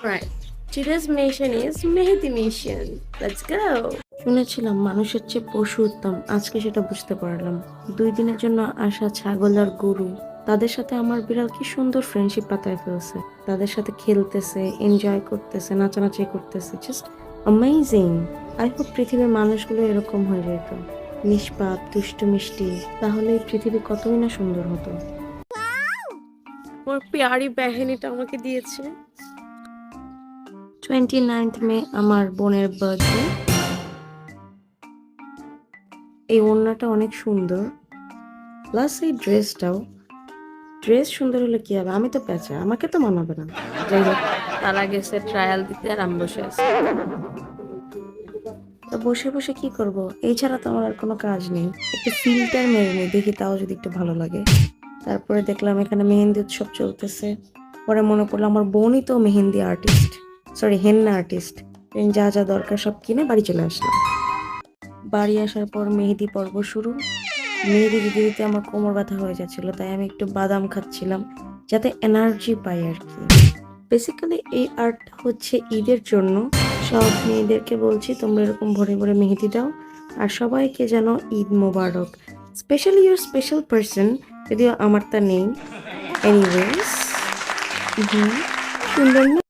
Right. Today's mission is Mehdi mission. Let's go. শুনেছিলাম মানুষের চেয়ে পশু উত্তম, আজকে সেটা বুঝতে পারলাম। 2 দিনের জন্য আসা ছাগল আর গরু, তাদের সাথে আমার বিড়াল কি সুন্দর ফ্রেন্ডশিপ পাতায় ফেলছে। তাদের সাথে খেলতেছে, এনজয় করতেছে, নাচানাচি করতেছে, জাস্ট অ্যামেজিং। আই হোপ পৃথিবীর মানুষগুলো এরকম হয়ে যেত, নিষ্পাপ, দুষ্টু মিষ্টি, তাহলে এই পৃথিবী কতই না সুন্দর হতো। আমার পেয়ারি বেহেনিটা আমাকে দিয়েছে। 29th মে আমার বোনের বার্থডে। এই ওড়নাটা অনেক সুন্দর, প্লাস এই ড্রেসটাও। ড্রেস সুন্দর হলে কি হবে, আমি তো পেঁচা, আমাকে তো মানাবে না। যাই হোক, তারা গেছে ট্রায়াল দিতে আর আমি বসে আছি। তো বসে বসে কি করব, এই ছাড়া তো আমার আর কোনো কাজ নেই। একটু ফিল্টার মেরে নিই, দেখি তাও যদি একটু ভালো লাগে। তারপরে দেখলাম এখানে মেহেন্দি উৎসব চলতেছে। পরে মনে পড়লো আমার বোনই তো মেহেন্দি আর্টিস্ট, সরি হেন্না আর্টিস্ট। যা যা দরকার সব কিনে বাড়ি চলে আসলাম। বাড়ি আসার পর মেহেদি পর্ব শুরু। মেহেদি দিতে দিতে আমার কোমর ব্যথা হয়ে যাচ্ছিল, তাই আমি একটু বাদাম খাচ্ছিলাম যাতে এনার্জি পাই আর কি। বেসিক্যালি এই আর্টটা হচ্ছে ঈদের জন্য। সব মেয়েদেরকে বলছি তোমরা এরকম ভরে ভরে মেহেদি দাও, আর সবাইকে যেন ঈদ মোবারক। স্পেশালি ইউর স্পেশাল পার্সন, যদিও আমার তা নেই। এনিওয়েজ, সুন্দর না?